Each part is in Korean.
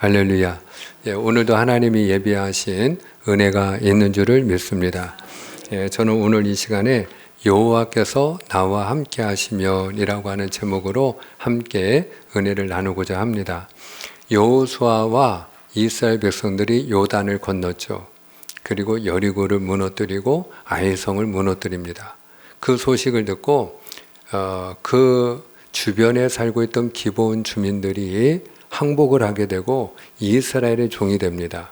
할렐루야. 오늘도 하나님이 예비하신 은혜가 있는 줄을 믿습니다. 저는 오늘 이 시간에 여호와께서 나와 함께 하시면이라고 하는 제목으로 함께 은혜를 나누고자 합니다. 여호수아와 이스라엘 백성들이 요단을 건넜죠. 그리고 여리고를 무너뜨리고 아이성을 무너뜨립니다. 그 소식을 듣고 그 주변에 살고 있던 기브온 주민들이 항복을 하게 되고 이스라엘의 종이 됩니다.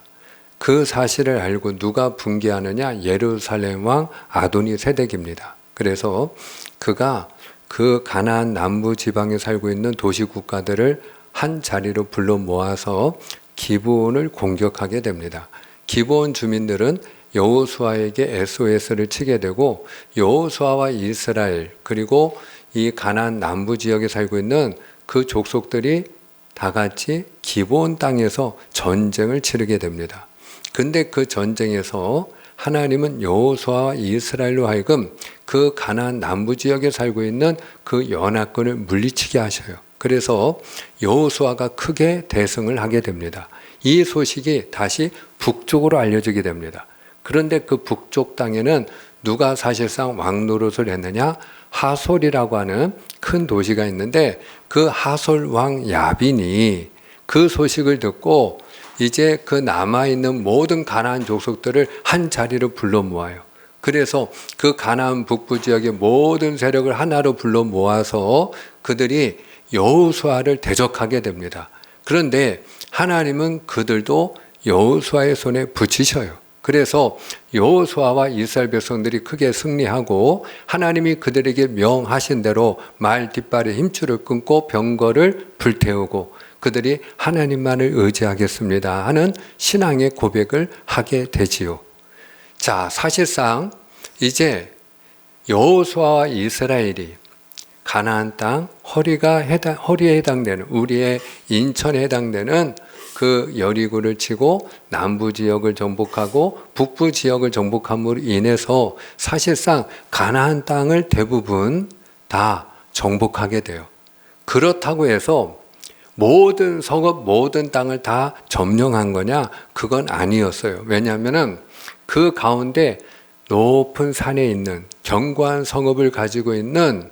그 사실을 알고 누가 붕괴하느냐? 예루살렘 왕 아도니세덱입니다. 그래서 그가 그 가나안 남부 지방에 살고 있는 도시 국가들을 한 자리로 불러 모아서 기브온을 공격하게 됩니다. 기브온 주민들은 여호수아에게 SOS를 치게 되고 여호수아와 이스라엘 그리고 이 가나안 남부 지역에 살고 있는 그 족속들이 다 같이 기브온 땅에서 전쟁을 치르게 됩니다. 근데 그 전쟁에서 하나님은 여호수아와 이스라엘로 하여금 그 가나안 남부 지역에 살고 있는 그 연합군을 물리치게 하셔요. 그래서 여호수아가 크게 대승을 하게 됩니다. 이 소식이 다시 북쪽으로 알려지게 됩니다. 그런데 그 북쪽 땅에는 누가 사실상 왕노릇을 했느냐? 하솔이라고 하는 큰 도시가 있는데 그 하솔 왕 야빈이 그 소식을 듣고 이제 그 남아있는 모든 가나안 족속들을 한 자리로 불러 모아요. 그래서 그 가나안 북부 지역의 모든 세력을 하나로 불러 모아서 그들이 여호수아를 대적하게 됩니다. 그런데 하나님은 그들도 여호수아의 손에 붙이셔요. 그래서 여호수아와 이스라엘 백성들이 크게 승리하고 하나님이 그들에게 명하신 대로 말 뒷발의 힘줄을 끊고 병거를 불태우고 그들이 하나님만을 의지하겠습니다 하는 신앙의 고백을 하게 되지요. 자, 사실상 이제 여호수아와 이스라엘이 가나안 땅 허리에 해당되는 우리의 인천에 해당되는 그 여리고를 치고 남부 지역을 정복하고 북부 지역을 정복함으로 인해서 사실상 가나안 땅을 대부분 다 정복하게 돼요. 그렇다고 해서 모든 성읍 모든 땅을 다 점령한 거냐? 그건 아니었어요. 왜냐하면 그 가운데 높은 산에 있는 견고한 성읍을 가지고 있는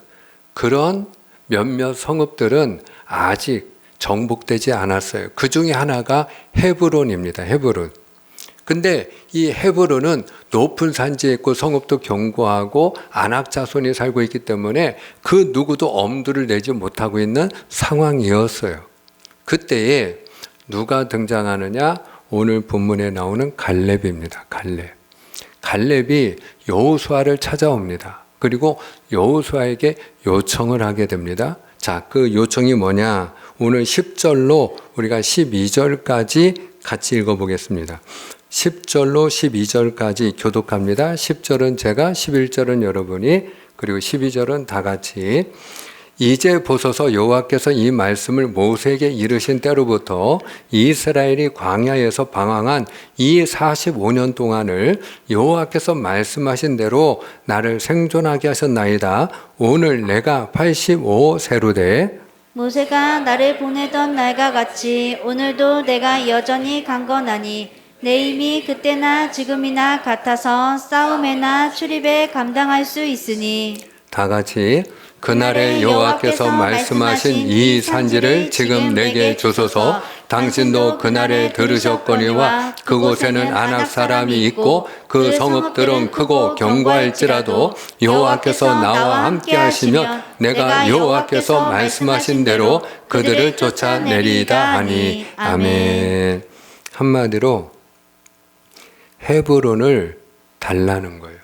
그런 몇몇 성읍들은 아직 정복되지 않았어요. 그 중에 하나가 헤브론입니다. 헤브론. 근데 이 헤브론은 높은 산지에 있고 성읍도 견고하고 아낙 자손이 살고 있기 때문에 그 누구도 엄두를 내지 못하고 있는 상황이었어요. 그때에 누가 등장하느냐? 오늘 본문에 나오는 갈렙입니다. 갈렙이 여호수아를 찾아옵니다. 그리고 여호수아에게 요청을 하게 됩니다. 자, 그 요청이 뭐냐? 오늘 10절로 우리가 12절까지 같이 읽어보겠습니다. 10절로 12절까지 교독합니다. 10절은 제가, 11절은 여러분이, 그리고 12절은 다 같이. 이제 보소서 여호와께서 이 말씀을 모세에게 이르신 때로부터 이스라엘이 광야에서 방황한 이 45년 동안을 여호와께서 말씀하신 대로 나를 생존하게 하셨나이다. 오늘 내가 85세로 돼 모세가 나를 보내던 날과 같이 오늘도 내가 여전히 강건하니 내 힘이 그때나 지금이나 같아서 싸움에나 출입에 감당할 수 있으니 다 같이 그날에 여호와께서 말씀하신 이 산지를 지금 내게 주소서. 당신도 그날에 들으셨거니와 그곳에는 아낙 사람이 있고 그 성읍들은 크고 견고할지라도 여호와께서 나와 함께 하시면 내가 여호와께서 말씀하신 대로 그들을 쫓아내리이다 하니. 아멘. 한마디로 헤브론을 달라는 거예요.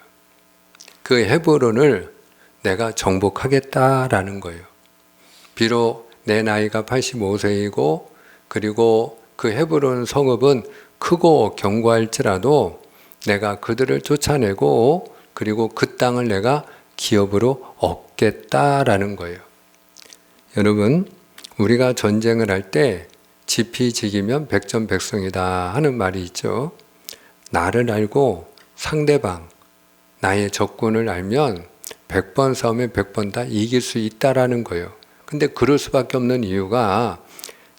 그 헤브론을 내가 정복하겠다라는 거예요. 비록 내 나이가 85세이고 그리고 그 헤브론 성읍은 크고 견고할지라도 내가 그들을 쫓아내고 그리고 그 땅을 내가 기업으로 얻겠다라는 거예요. 여러분, 우리가 전쟁을 할 때 지피지기면 백전백승이다 하는 말이 있죠. 나를 알고 상대방, 나의 적군을 알면 100번 싸우면 100번 다 이길 수 있다라는 거예요. 근데 그럴 수밖에 없는 이유가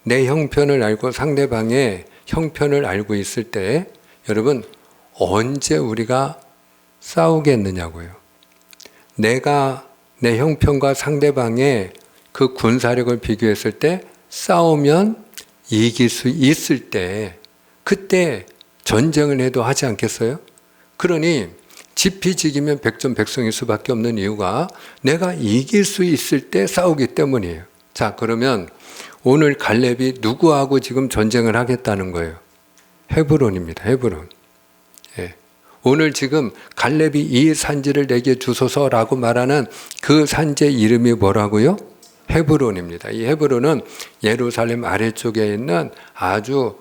내 형편을 알고 상대방의 형편을 알고 있을 때 여러분 언제 우리가 싸우겠느냐고요. 내가 내 형편과 상대방의 그 군사력을 비교했을 때 싸우면 이길 수 있을 때 그때 전쟁을 해도 하지 않겠어요? 그러니 지피지기면 백전백승일 수밖에 없는 이유가 내가 이길 수 있을 때 싸우기 때문이에요. 자, 그러면 오늘 갈렙이 누구하고 지금 전쟁을 하겠다는 거예요? 헤브론입니다. 헤브론. 예. 오늘 지금 갈렙이 이 산지를 내게 주소서라고 말하는 그 산지의 이름이 뭐라고요? 헤브론입니다. 이 헤브론은 예루살렘 아래쪽에 있는 아주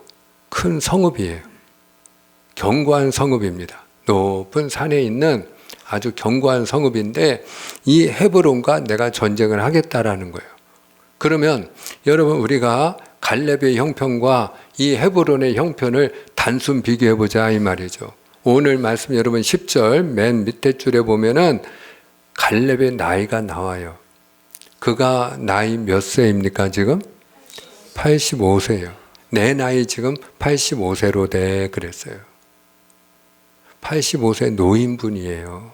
큰 성읍이에요. 견고한 성읍입니다. 높은 산에 있는 아주 견고한 성읍인데 이 헤브론과 내가 전쟁을 하겠다라는 거예요. 그러면 여러분 우리가 갈렙의 형편과 이 헤브론의 형편을 단순 비교해 보자 이 말이죠. 오늘 말씀 여러분 10절 맨 밑에 줄에 보면은 갈렙의 나이가 나와요. 그가 나이 몇 세입니까 지금? 85세예요. 내 나이 지금 85세로 돼 그랬어요. 85세 노인분이에요.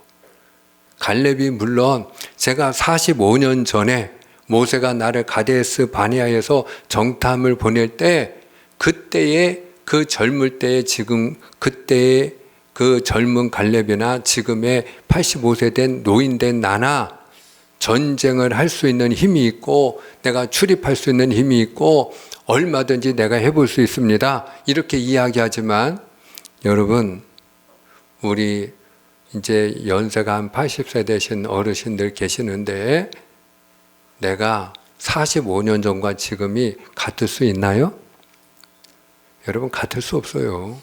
갈렙이 물론 제가 45년 전에 모세가 나를 가데스 바네아에서 정탐을 보낼 때 그때의 그 젊을 때의 지금 그때의 그 젊은 갈렙이나 지금의 85세 된 노인 된 나나 전쟁을 할 수 있는 힘이 있고 내가 출입할 수 있는 힘이 있고 얼마든지 내가 해볼 수 있습니다. 이렇게 이야기하지만 여러분 우리 이제 연세가 한 80세 되신 어르신들 계시는데 내가 45년 전과 지금이 같을 수 있나요? 여러분 같을 수 없어요.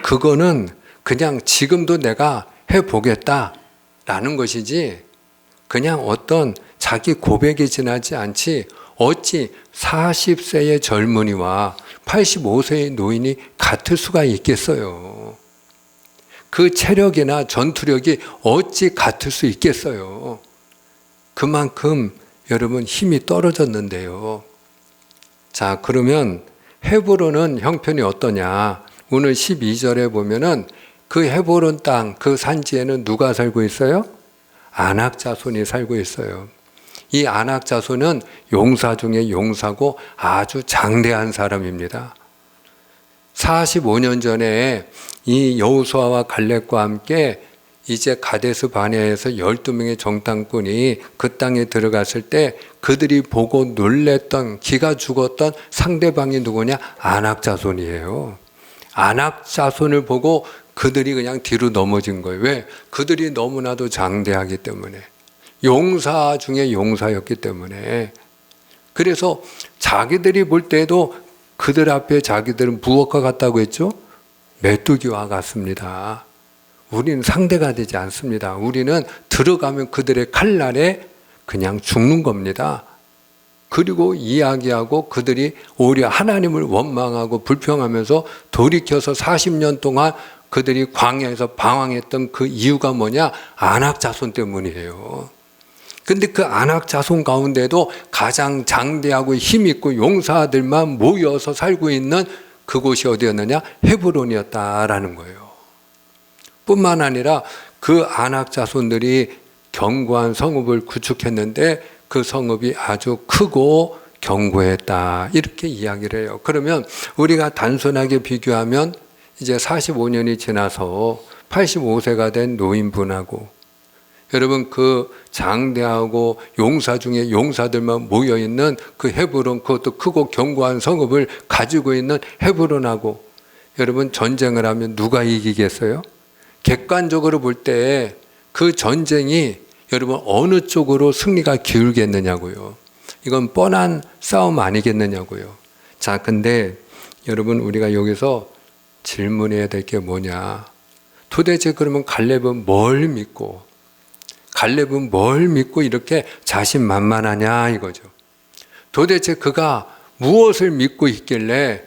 그거는 그냥 지금도 내가 해보겠다라는 것이지 그냥 어떤 자기 고백이 지나지 않지 어찌 40세의 젊은이와 85세의 노인이 같을 수가 있겠어요. 그 체력이나 전투력이 어찌 같을 수 있겠어요. 그만큼 여러분 힘이 떨어졌는데요. 자, 그러면 헤브론은 형편이 어떠냐? 오늘 12절에 보면은 그 헤브론 땅, 그 산지에는 누가 살고 있어요? 아낙 자손이 살고 있어요. 이 아낙 자손은 용사 중에 용사고 아주 장대한 사람입니다. 45년 전에 이 여호수아와 갈렙과 함께 이제 가데스 바네아에서 12명의 정탐꾼이 그 땅에 들어갔을 때 그들이 보고 놀랬던 기가 죽었던 상대방이 누구냐? 아낙 자손이에요. 아낙 자손을 보고 그들이 그냥 뒤로 넘어진 거예요. 왜? 그들이 너무나도 장대하기 때문에. 용사 중에 용사였기 때문에. 그래서 자기들이 볼 때도 그들 앞에 자기들은 무엇과 같다고 했죠? 메뚜기와 같습니다. 우리는 상대가 되지 않습니다. 우리는 들어가면 그들의 칼날에 그냥 죽는 겁니다. 그리고 이야기하고 그들이 오히려 하나님을 원망하고 불평하면서 돌이켜서 40년 동안 그들이 광야에서 방황했던 그 이유가 뭐냐? 아낙 자손 때문이에요. 근데 그 아낙 자손 가운데도 가장 장대하고 힘있고 용사들만 모여서 살고 있는 그곳이 어디였느냐? 헤브론이었다라는 거예요. 뿐만 아니라 그 아낙 자손들이 견고한 성읍을 구축했는데 그 성읍이 아주 크고 견고했다. 이렇게 이야기를 해요. 그러면 우리가 단순하게 비교하면 이제 45년이 지나서 85세가 된 노인분하고 여러분 그 장대하고 용사 중에 용사들만 모여있는 그 헤브론 그것도 크고 견고한 성읍을 가지고 있는 헤브론하고 여러분 전쟁을 하면 누가 이기겠어요? 객관적으로 볼 때 그 전쟁이 여러분 어느 쪽으로 승리가 기울겠느냐고요. 이건 뻔한 싸움 아니겠느냐고요. 자, 근데 여러분 우리가 여기서 질문해야 될 게 뭐냐? 도대체 그러면 갈렙은 뭘 믿고 이렇게 자신만만하냐 이거죠. 도대체 그가 무엇을 믿고 있길래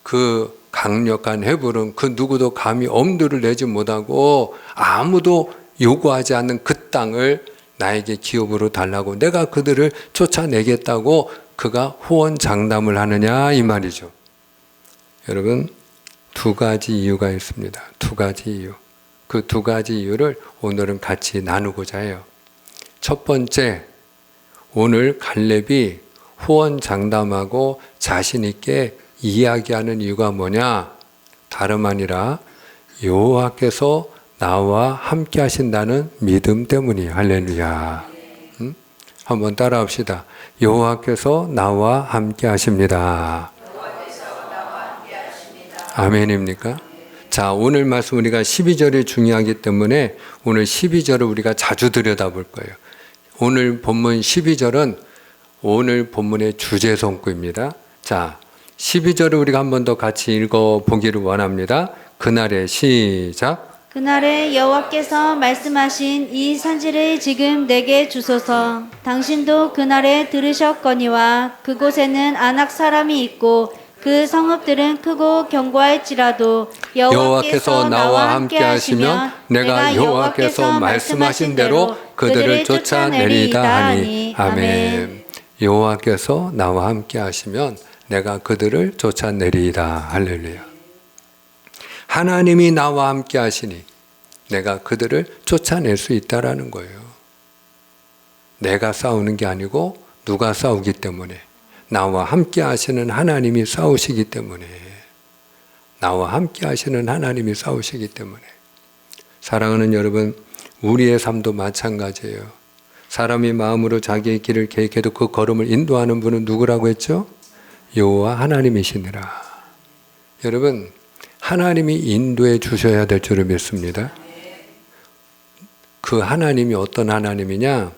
그 강력한 헤브론 그 누구도 감히 엄두를 내지 못하고 아무도 요구하지 않는 그 땅을 나에게 기업으로 달라고 내가 그들을 쫓아내겠다고 그가 후원장담을 하느냐 이 말이죠. 여러분, 두 가지 이유가 있습니다. 두 가지 이유. 그 두 가지 이유를 오늘은 같이 나누고자 해요. 첫 번째, 오늘 갈렙이 후원장담하고 자신 있게 이야기하는 이유가 뭐냐? 다름 아니라 여호와께서 나와 함께 하신다는 믿음 때문이에요. 할렐루야. 한번 따라합시다. 여호와께서 나와 함께 하십니다. 아멘입니까? 자, 오늘 말씀 우리가 12절이 중요하기 때문에 오늘 12절을 우리가 자주 들여다볼 거예요. 오늘 본문 12절은 오늘 본문의 주제 성구입니다. 자, 12절을 우리가 한 번 더 같이 읽어보기를 원합니다. 그날의 시작. 그날에 여호와께서 말씀하신 이 산지를 지금 내게 주소서. 당신도 그날에 들으셨거니와 그곳에는 아낙 사람이 있고 그 성읍들은 크고 견고할지라도 여호와께서 나와 함께 하시면 내가 여호와께서 말씀하신 대로 그들을 쫓아내리다 하니. 아멘. 여호와께서 나와 함께 하시면 내가 그들을 쫓아내리이다. 할렐루야. 하나님이 나와 함께 하시니 내가 그들을 쫓아낼 수 있다라는 거예요. 내가 싸우는 게 아니고 누가 싸우기 때문에, 나와 함께 하시는 하나님이 싸우시기 때문에, 나와 함께 하시는 하나님이 싸우시기 때문에. 사랑하는 여러분, 우리의 삶도 마찬가지예요. 사람이 마음으로 자기의 길을 계획해도 그 걸음을 인도하는 분은 누구라고 했죠? 여호와 하나님이시니라. 여러분, 하나님이 인도해 주셔야 될 줄을 믿습니다. 그 하나님이 어떤 하나님이냐?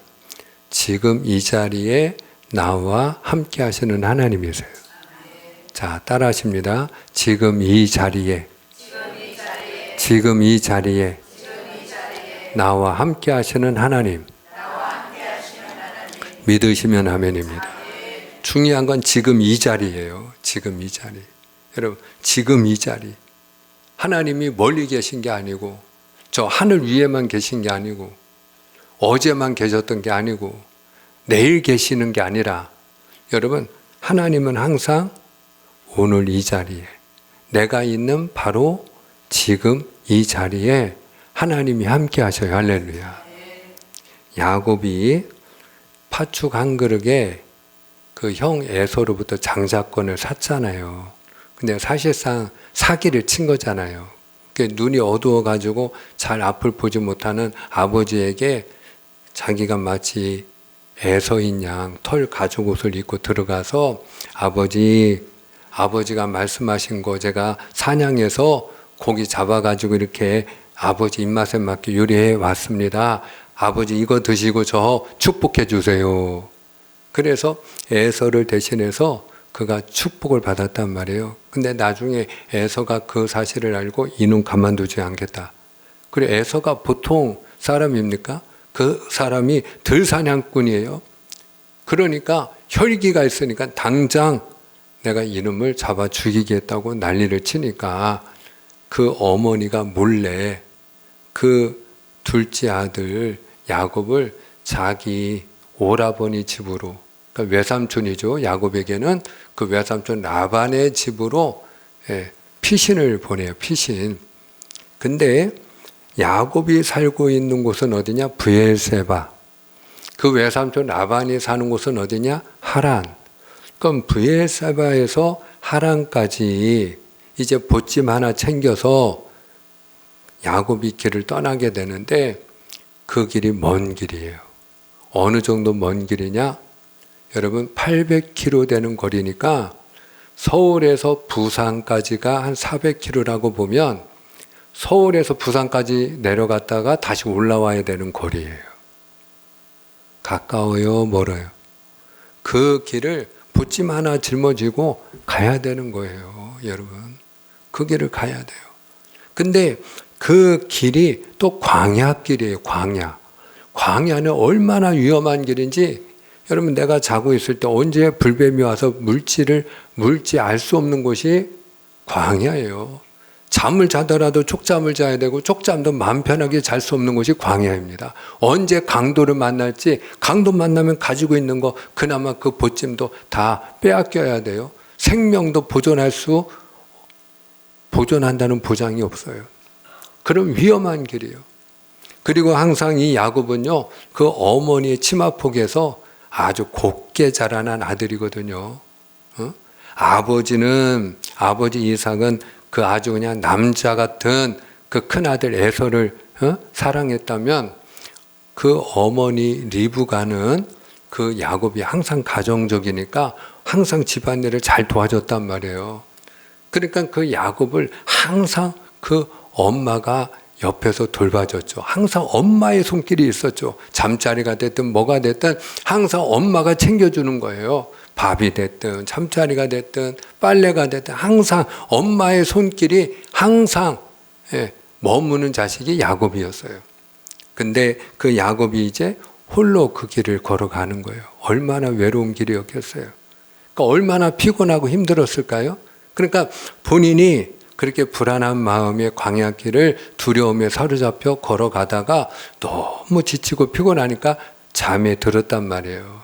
지금 이 자리에 나와 함께 하시는 하나님이세요. 자, 따라 하십니다. 지금 이 자리에 나와 함께 하시는 하나님. 믿으시면 아멘입니다. 중요한 건 지금 이 자리예요. 지금 이 자리. 여러분, 지금 이 자리. 하나님이 멀리 계신 게 아니고, 저 하늘 위에만 계신 게 아니고, 어제만 계셨던 게 아니고, 내일 계시는 게 아니라, 여러분, 하나님은 항상 오늘 이 자리에, 내가 있는 바로 지금 이 자리에 하나님이 함께 하셔요. 할렐루야. 야곱이 팥죽 한 그릇에 그 형 에서로부터 장자권을 샀잖아요. 근데 사실상 사기를 친 거잖아요. 눈이 어두워가지고 잘 앞을 보지 못하는 아버지에게 자기가 마치 에서인 양 털 가죽 옷을 입고 들어가서 아버지가 말씀하신 거 제가 사냥해서 고기 잡아가지고 이렇게 아버지 입맛에 맞게 요리해 왔습니다. 아버지 이거 드시고 저 축복해 주세요. 그래서 에서를 대신해서 그가 축복을 받았단 말이에요. 근데 나중에 에서가 그 사실을 알고 이는 가만두지 않겠다. 그리고 에서가 보통 사람입니까? 그 사람이 들사냥꾼이에요. 그러니까 혈기가 있으니까 당장 내가 이놈을 잡아 죽이겠다고 난리를 치니까 그 어머니가 몰래 그 둘째 아들 야곱을 자기 오라버니 집으로, 그러니까 외삼촌이죠. 야곱에게는 그 외삼촌 라반의 집으로 피신을 보내요. 피신. 근데 야곱이 살고 있는 곳은 어디냐? 브엘세바. 그 외삼촌 라반이 사는 곳은 어디냐? 하란. 그럼 브엘세바에서 하란까지 이제 보찜 하나 챙겨서 야곱이 길을 떠나게 되는데 그 길이 먼 길이에요. 어느 정도 먼 길이냐? 여러분 800km 되는 거리니까 서울에서 부산까지가 한 400km라고 보면 서울에서 부산까지 내려갔다가 다시 올라와야 되는 거리예요. 가까워요? 멀어요? 그 길을 보찜 하나 짊어지고 가야 되는 거예요. 여러분. 그 길을 가야 돼요. 근데 그 길이 또 광야길이에요. 광야. 광야는 얼마나 위험한 길인지 여러분 내가 자고 있을 때 언제 불뱀이 와서 물지 알 수 없는 곳이 광야예요. 잠을 자더라도 쪽잠을 자야 되고 쪽잠도 마음 편하게 잘 수 없는 곳이 광야입니다. 언제 강도를 만날지, 강도 만나면 가지고 있는 거 그나마 그 보찜도 다 빼앗겨야 돼요. 생명도 보존한다는 보장이 없어요. 그럼 위험한 길이에요. 그리고 항상 이 야곱은요, 그 어머니의 치마폭에서 아주 곱게 자라난 아들이거든요. 아버지 이삭은 그 아주 그냥 남자 같은 그 큰아들 에서를 사랑했다면, 그 어머니 리브가는 그 야곱이 항상 가정적이니까 항상 집안일을 잘 도와줬단 말이에요. 그러니까 그 야곱을 항상 그 엄마가 옆에서 돌봐줬죠. 항상 엄마의 손길이 있었죠. 잠자리가 됐든 뭐가 됐든 항상 엄마가 챙겨주는 거예요. 밥이 됐든 잠자리가 됐든 빨래가 됐든 항상 엄마의 손길이 항상 머무는 자식이 야곱이었어요. 근데 그 야곱이 이제 홀로 그 길을 걸어가는 거예요. 얼마나 외로운 길이었겠어요. 그러니까 얼마나 피곤하고 힘들었을까요? 그러니까 본인이 그렇게 불안한 마음에 광야길을 두려움에 사로잡혀 걸어가다가 너무 지치고 피곤하니까 잠에 들었단 말이에요.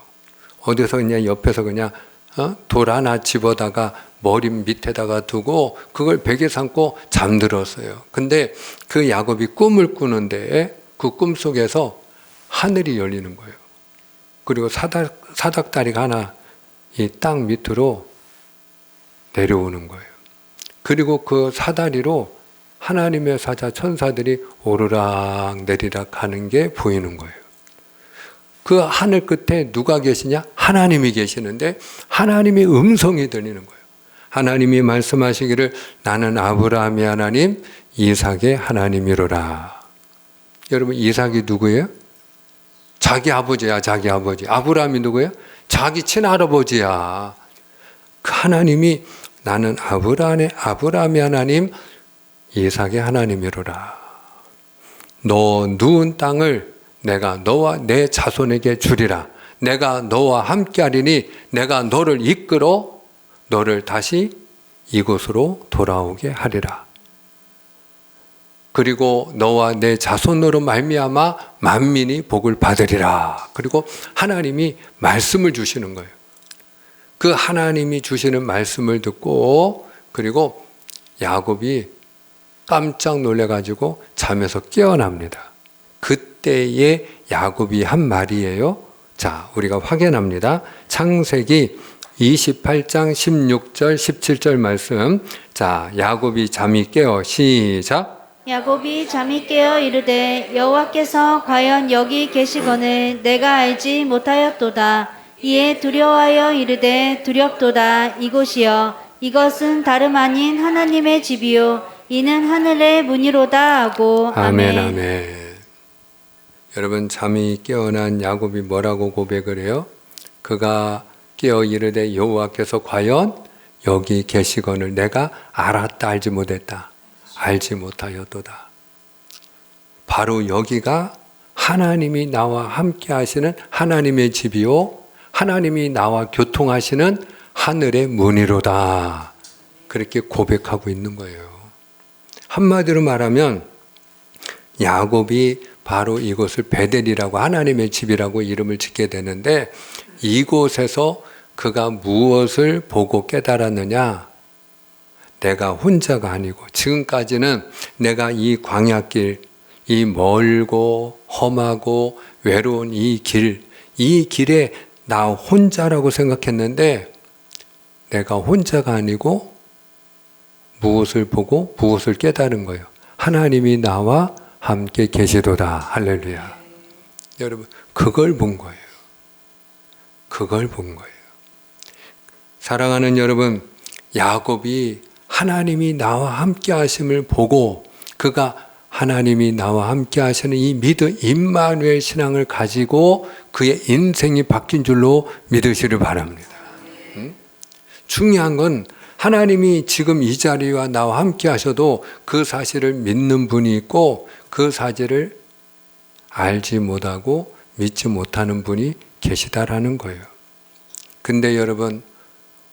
어디서 그냥 옆에서 그냥 돌 하나 집어다가 머리 밑에다가 두고 그걸 베개 삼고 잠들었어요. 근데 그 야곱이 꿈을 꾸는데 그 꿈 속에서 하늘이 열리는 거예요. 그리고 사닥다리가 하나 이 땅 밑으로 내려오는 거예요. 그리고 그 사다리로 하나님의 사자 천사들이 오르락 내리락 가는 게 보이는 거예요. 그 하늘 끝에 누가 계시냐? 하나님이 계시는데 하나님의 음성이 들리는 거예요. 하나님이 말씀하시기를 나는 아브라함의 하나님, 이삭의 하나님이로라. 여러분, 이삭이 누구예요? 자기 아버지야, 자기 아버지. 아브라함이 누구예요? 자기 친할아버지야. 그 하나님이 나는 아브라함의 하나님, 이삭의 하나님이로라. 너 누운 땅을 내가 너와 내 자손에게 주리라. 내가 너와 함께하리니 내가 너를 이끌어 너를 다시 이곳으로 돌아오게 하리라. 그리고 너와 내 자손으로 말미암아 만민이 복을 받으리라. 그리고 하나님이 말씀을 주시는 거예요. 그 하나님이 주시는 말씀을 듣고 그리고 야곱이 깜짝 놀래가지고 잠에서 깨어납니다. 그때의 야곱이 한 말이에요. 자, 우리가 확인합니다. 창세기 28장 16절 17절 말씀. 자, 야곱이 잠이 깨어 시작. 야곱이 잠이 깨어 이르되 여호와께서 과연 여기 계시거늘 내가 알지 못하였도다. 이에 두려워하여 이르되 두렵도다. 이곳이여 이것은 다름 아닌 하나님의 집이요 이는 하늘의 문이로다 하고. 아멘. 아멘. 여러분, 잠이 깨어난 야곱이 뭐라고 고백을 해요? 그가 깨어 이르되 여호와께서 과연 여기 계시거늘 내가 알았다 알지 못했다. 알지 못하였도다. 바로 여기가 하나님이 나와 함께 하시는 하나님의 집이요 하나님이 나와 교통하시는 하늘의 문이로다. 그렇게 고백하고 있는 거예요. 한마디로 말하면 야곱이 바로 이곳을 베델이라고 하나님의 집이라고 이름을 짓게 되는데 이곳에서 그가 무엇을 보고 깨달았느냐? 내가 혼자가 아니고 지금까지는 내가 이 광야길, 이 멀고 험하고 외로운 이 길에 나 혼자라고 생각했는데 내가 혼자가 아니고 무엇을 보고 무엇을 깨달은 거예요. 하나님이 나와 함께 계시도다. 할렐루야. 여러분, 그걸 본 거예요. 그걸 본 거예요. 사랑하는 여러분, 야곱이 하나님이 나와 함께 하심을 보고 그가 하나님이 나와 함께 하시는 이 믿음 임마누엘 신앙을 가지고 그의 인생이 바뀐 줄로 믿으시를 바랍니다. 중요한 건 하나님이 지금 이 자리와 나와 함께 하셔도 그 사실을 믿는 분이 있고 그 사실을 알지 못하고 믿지 못하는 분이 계시다라는 거예요. 근데 여러분,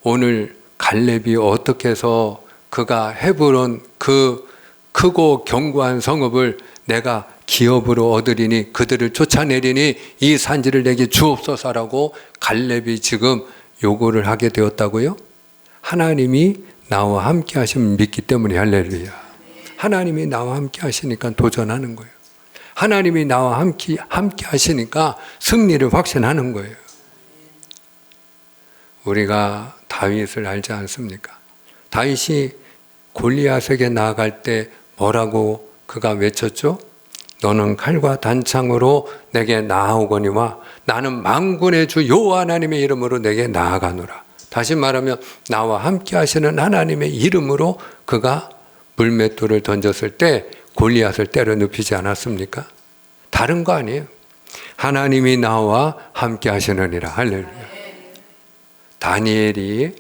오늘 갈렙이 어떻게 해서 그가 헤브론 그 크고 견고한 성읍을 내가 기업으로 얻으리니 그들을 쫓아내리니 이 산지를 내게 주옵소서라고 갈렙이 지금 요구를 하게 되었다고요? 하나님이 나와 함께 하시면 믿기 때문에 할렐루야. 하나님이 나와 함께 하시니까 도전하는 거예요. 하나님이 나와 함께 하시니까 승리를 확신하는 거예요. 우리가 다윗을 알지 않습니까? 다윗이 골리앗에게 나아갈 때 뭐라고 그가 외쳤죠? 너는 칼과 단창으로 내게 나아오거니와 나는 만군의 주 여호와 하나님의 이름으로 내게 나아가노라. 다시 말하면 나와 함께 하시는 하나님의 이름으로 그가 물맷돌을 던졌을 때 골리앗을 때려 눕히지 않았습니까? 다른 거 아니에요. 하나님이 나와 함께 하시느니라. 할렐루야. 다니엘이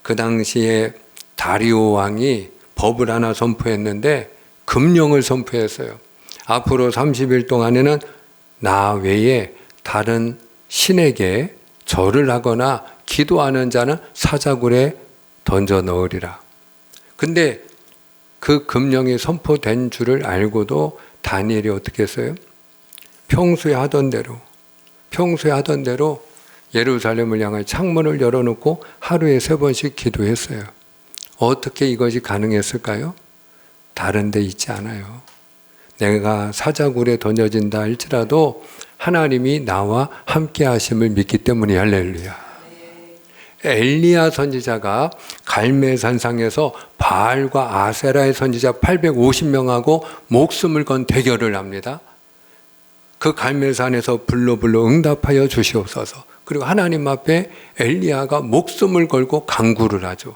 그 당시에 다리오 왕이 법을 하나 선포했는데 금령을 선포했어요. 앞으로 30일 동안에는 나 외에 다른 신에게 절을 하거나 기도하는 자는 사자굴에 던져 넣으리라. 근데 그 금령이 선포된 줄을 알고도 다니엘이 어떻게 했어요? 평소에 하던 대로 예루살렘을 향해 창문을 열어놓고 하루에 3번씩 기도했어요. 어떻게 이것이 가능했을까요? 다른 데 있지 않아요. 내가 사자굴에 던져진다 할지라도 하나님이 나와 함께 하심을 믿기 때문에 할렐루야. 엘리야 선지자가 갈멜산상에서 바알과 아세라의 선지자 850명하고 목숨을 건 대결을 합니다. 그 갈멜산에서 불러 응답하여 주시옵소서. 그리고 하나님 앞에 엘리야가 목숨을 걸고 간구를 하죠.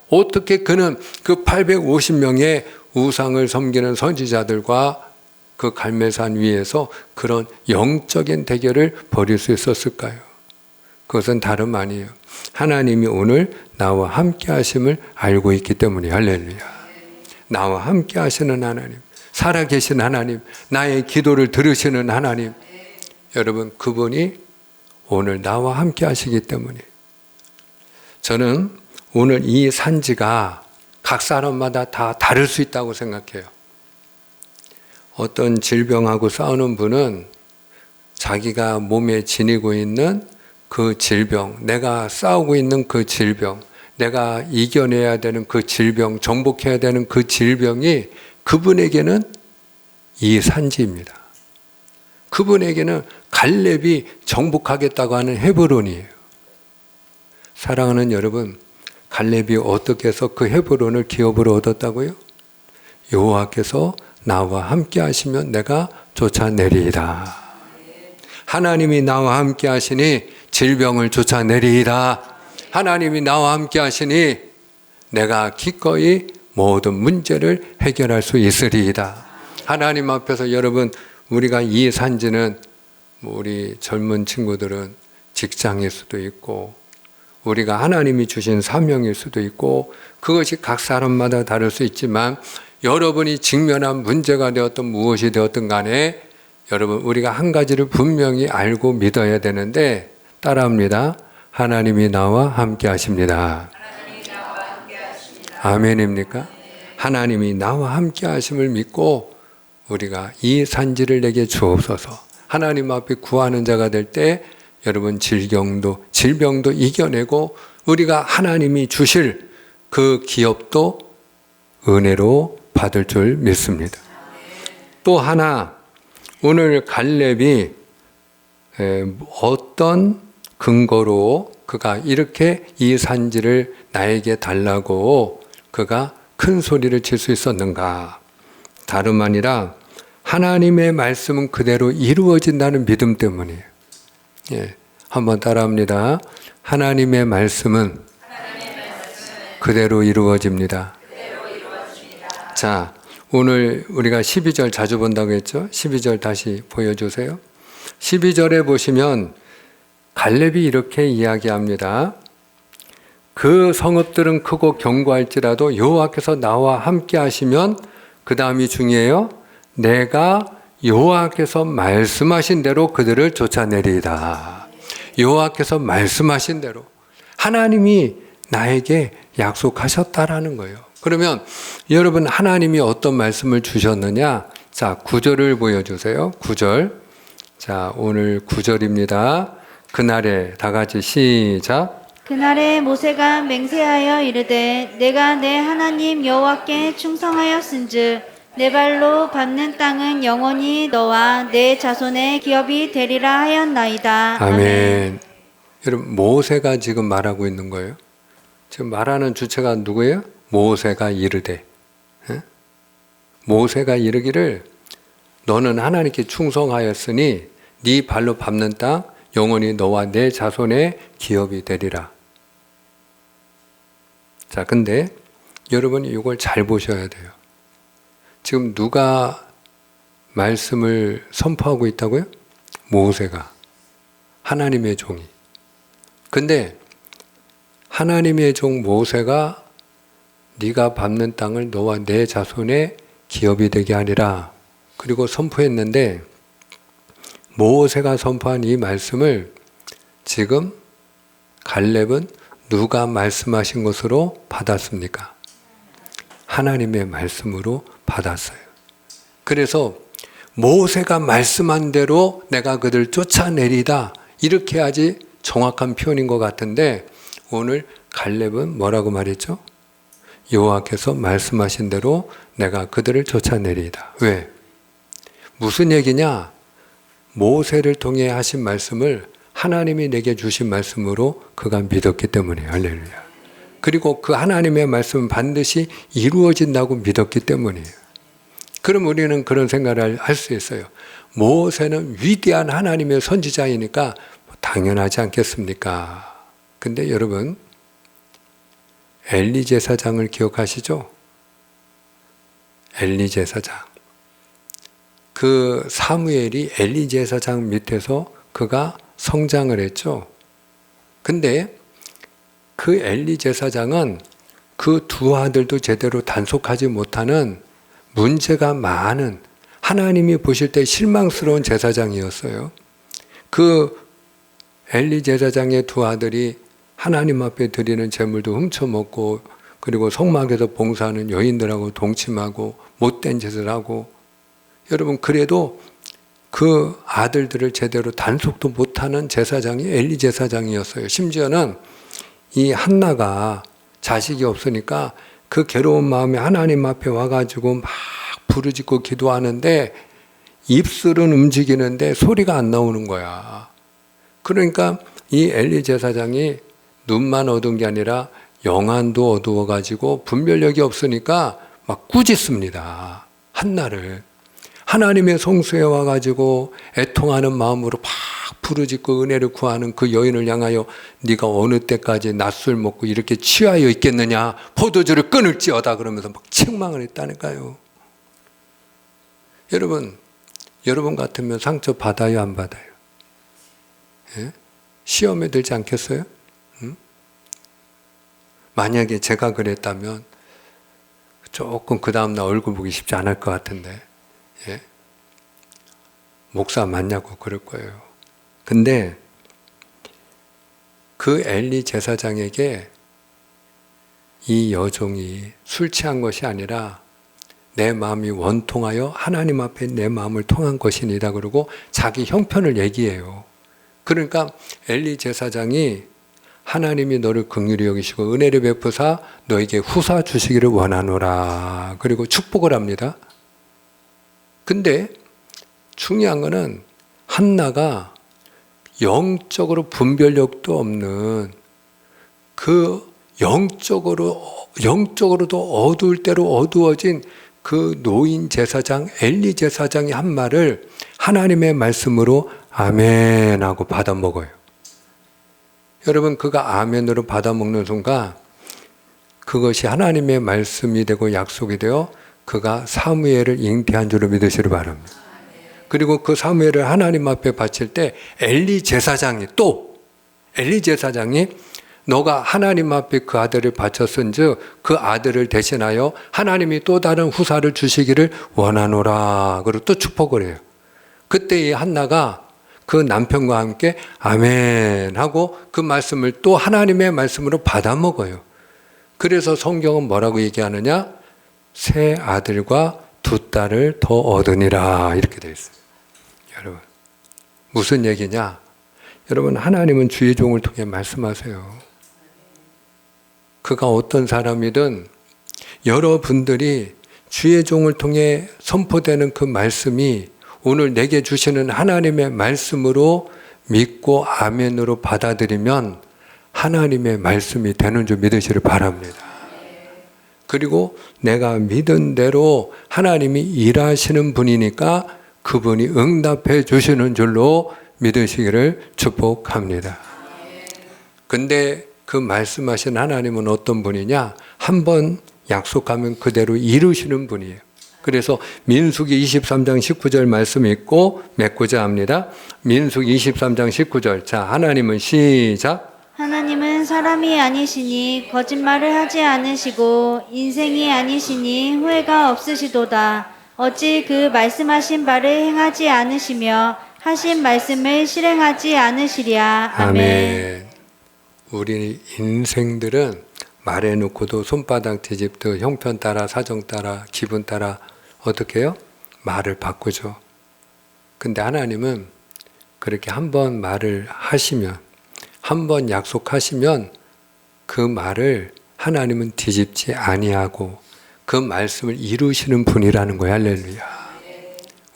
어떻게 그는 그 850명의 우상을 섬기는 선지자들과 그 갈멜산 위에서 그런 영적인 대결을 벌일 수 있었을까요? 그것은 다름 아니에요. 하나님이 오늘 나와 함께 하심을 알고 있기 때문에 할렐루야. 나와 함께 하시는 하나님, 살아계신 하나님, 나의 기도를 들으시는 하나님, 여러분 그분이 오늘 나와 함께 하시기 때문에 저는 오늘 이 산지가 각 사람마다 다 다를 수 있다고 생각해요. 어떤 질병하고 싸우는 분은 자기가 몸에 지니고 있는 그 질병, 내가 싸우고 있는 그 질병, 내가 이겨내야 되는 그 질병, 정복해야 되는 그 질병이 그분에게는 이 산지입니다. 그분에게는 갈렙이 정복하겠다고 하는 헤브론이에요. 사랑하는 여러분, 갈렙이 어떻게 해서 그 헤브론을 기업으로 얻었다고요? 여호와께서 나와 함께 하시면 내가 쫓아내리이다. 하나님이 나와 함께 하시니 질병을 쫓아내리이다. 하나님이 나와 함께 하시니 내가 기꺼이 모든 문제를 해결할 수 있으리이다. 하나님 앞에서 여러분, 우리가 이 산지는 우리 젊은 친구들은 직장일 수도 있고 우리가 하나님이 주신 사명일 수도 있고 그것이 각 사람마다 다를 수 있지만 여러분이 직면한 문제가 되었든 무엇이 되었든 간에 여러분 우리가 한 가지를 분명히 알고 믿어야 되는데 따라합니다. 하나님이 나와 함께 하십니다. 아멘입니까? 하나님이 나와 함께 하심을 믿고 우리가 이 산지를 내게 주옵소서. 하나님 앞에 구하는 자가 될 때 여러분 질병도 이겨내고 우리가 하나님이 주실 그 기업도 은혜로 받을 줄 믿습니다. 또 하나, 오늘 갈렙이 어떤 근거로 그가 이렇게 이 산지를 나에게 달라고 그가 큰 소리를 칠 수 있었는가? 다름 아니라 하나님의 말씀은 그대로 이루어진다는 믿음 때문이에요. 한번 따라합니다. 하나님의 말씀은 그대로 이루어집니다. 자, 오늘 우리가 12절 자주 본다고 했죠? 12절 다시 보여주세요. 12절에 보시면 갈렙이 이렇게 이야기합니다. 그 성읍들은 크고 견고할지라도 여호와께서 나와 함께 하시면, 그 다음이 중요해요. 내가 여호와께서 말씀하신 대로 그들을 쫓아내리이다. 여호와께서 말씀하신 대로 하나님이 나에게 약속하셨다라는 거예요. 그러면 여러분 하나님이 어떤 말씀을 주셨느냐? 자, 9절을 보여주세요. 9절. 자, 오늘 9절입니다. 그날에 다 같이 시작. 그날에 모세가 맹세하여 이르되 내가 내 하나님 여호와께 충성하였은즉 내 발로 밟는 땅은 영원히 너와 내 자손의 기업이 되리라 하였나이다. 아멘. 여러분 모세가 지금 말하고 있는 거예요. 지금 말하는 주체가 누구예요? 모세가 이르되. 예? 모세가 이르기를 너는 하나님께 충성하였으니 네 발로 밟는 땅 영원히 너와 내 자손의 기업이 되리라. 자, 근데 여러분이 이걸 잘 보셔야 돼요. 지금 누가 말씀을 선포하고 있다고요? 모세가. 하나님의 종이. 근데 하나님의 종 모세가 네가 밟는 땅을 너와 내 자손의 기업이 되게 하리라. 그리고 선포했는데 모세가 선포한 이 말씀을 지금 갈렙은 누가 말씀하신 것으로 받았습니까? 하나님의 말씀으로 받았어요. 그래서 모세가 말씀한 대로 내가 그들 쫓아내리다 이렇게 해야지 정확한 표현인 것 같은데 오늘 갈렙은 뭐라고 말했죠? 여호와께서 말씀하신 대로 내가 그들을 쫓아내리다. 왜? 무슨 얘기냐? 모세를 통해 하신 말씀을 하나님이 내게 주신 말씀으로 그가 믿었기 때문이에요. 할렐루야. 그리고 그 하나님의 말씀은 반드시 이루어진다고 믿었기 때문이에요. 그럼 우리는 그런 생각을 할 수 있어요. 모세는 위대한 하나님의 선지자이니까 당연하지 않겠습니까? 근데 여러분 엘리 제사장을 기억하시죠? 엘리 제사장. 그 사무엘이 엘리 제사장 밑에서 그가 성장을 했죠. 근데 그 엘리 제사장은 그 두 아들도 제대로 단속하지 못하는 문제가 많은 하나님이 보실 때 실망스러운 제사장이었어요. 그 엘리 제사장의 두 아들이 하나님 앞에 드리는 제물도 훔쳐먹고 그리고 성막에서 봉사하는 여인들하고 동침하고 못된 짓을 하고 여러분 그래도 그 아들들을 제대로 단속도 못하는 제사장이 엘리 제사장이었어요. 심지어는 이 한나가 자식이 없으니까 그 괴로운 마음에 하나님 앞에 와가지고 막 부르짖고 기도하는데 입술은 움직이는데 소리가 안 나오는 거야. 그러니까 이 엘리 제사장이 눈만 어두운 게 아니라 영안도 어두워가지고 분별력이 없으니까 막 꾸짖습니다. 한나를. 하나님의 성소에 와가지고 애통하는 마음으로 막 부르짖고 은혜를 구하는 그 여인을 향하여 네가 어느 때까지 낮술 먹고 이렇게 취하여 있겠느냐 포도주를 끊을지어다 그러면서 막 책망을 했다니까요. 여러분 같으면 상처 받아요 안 받아요? 예? 시험에 들지 않겠어요? 응? 만약에 제가 그랬다면 조금 그 다음날 얼굴 보기 쉽지 않을 것 같은데 예? 목사 맞냐고 그럴 거예요. 근데 그 엘리 제사장에게 이 여종이 술 취한 것이 아니라 내 마음이 원통하여 하나님 앞에 내 마음을 통한 것이니다 그러고 자기 형편을 얘기해요. 그러니까 엘리 제사장이 하나님이 너를 긍휼히 여기시고 은혜를 베푸사 너에게 후사 주시기를 원하노라 그리고 축복을 합니다. 근데 중요한 거는 한나가 영적으로 분별력도 없는 그 영적으로도 어두울 대로 어두워진 그 노인 제사장 엘리 제사장이 한 말을 하나님의 말씀으로 아멘 하고 받아 먹어요. 여러분 그가 아멘으로 받아 먹는 순간 그것이 하나님의 말씀이 되고 약속이 되어 그가 사무엘을 잉태한 줄을 믿으시기 바랍니다. 그리고 그 사무엘을 하나님 앞에 바칠 때 엘리 제사장이 너가 하나님 앞에 그 아들을 바쳤은즉 그 아들을 대신하여 하나님이 또 다른 후사를 주시기를 원하노라 그리고 또 축복을 해요. 그때 이 한나가 그 남편과 함께 아멘 하고 그 말씀을 또 하나님의 말씀으로 받아 먹어요. 그래서 성경은 뭐라고 얘기하느냐? 새 아들과 두 딸을 더 얻으니라 이렇게 되어 있어요. 여러분 무슨 얘기냐? 여러분 하나님은 주의 종을 통해 말씀하세요. 그가 어떤 사람이든 여러분들이 주의 종을 통해 선포되는 그 말씀이 오늘 내게 주시는 하나님의 말씀으로 믿고 아멘으로 받아들이면 하나님의 말씀이 되는 줄 믿으시길 바랍니다. 그리고 내가 믿은 대로 하나님이 일하시는 분이니까 그분이 응답해 주시는 줄로 믿으시기를 축복합니다. 근데 그 말씀하신 하나님은 어떤 분이냐? 한번 약속하면 그대로 이루시는 분이에요. 그래서 민수기 23장 19절 말씀이 있고 맺고자 합니다. 민수기 23장 19절. 자, 하나님은 시작. 하나님은 사람이 아니시니 거짓말을 하지 않으시고 인생이 아니시니 후회가 없으시도다. 어찌 그 말씀하신 바를 행하지 않으시며 하신 말씀을 실행하지 않으시랴. 아멘. 우리 인생들은 말해놓고도 손바닥 뒤집듯 형편 따라 사정 따라 기분 따라 어떻게 해요? 말을 바꾸죠. 근데 하나님은 그렇게 한번 말을 하시면 한번 약속하시면 그 말을 하나님은 뒤집지 아니하고 그 말씀을 이루시는 분이라는 거예요. 할렐루야.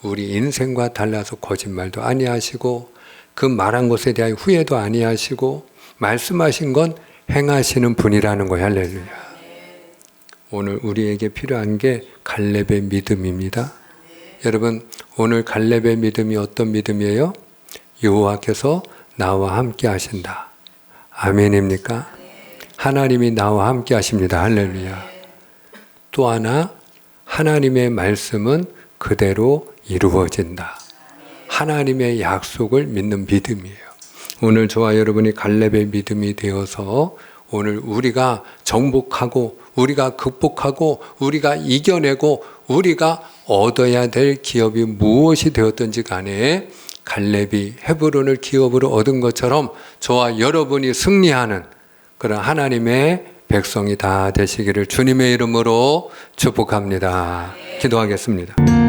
우리 인생과 달라서 거짓말도 아니하시고 그 말한 것에 대한 후회도 아니하시고 말씀하신 건 행하시는 분이라는 거예요. 할렐루야. 오늘 우리에게 필요한 게 갈렙의 믿음입니다. 여러분 오늘 갈렙의 믿음이 어떤 믿음이에요? 여호와께서 나와 함께 하신다. 아멘입니까? 하나님이 나와 함께 하십니다. 할렐루야. 또 하나 하나님의 말씀은 그대로 이루어진다. 하나님의 약속을 믿는 믿음이에요. 오늘 저와 여러분이 갈렙의 믿음이 되어서 오늘 우리가 정복하고 우리가 극복하고 우리가 이겨내고 우리가 얻어야 될 기업이 무엇이 되었든지 간에 갈렙이 헤브론을 기업으로 얻은 것처럼 저와 여러분이 승리하는 그런 하나님의 백성이 다 되시기를 주님의 이름으로 축복합니다. 기도하겠습니다.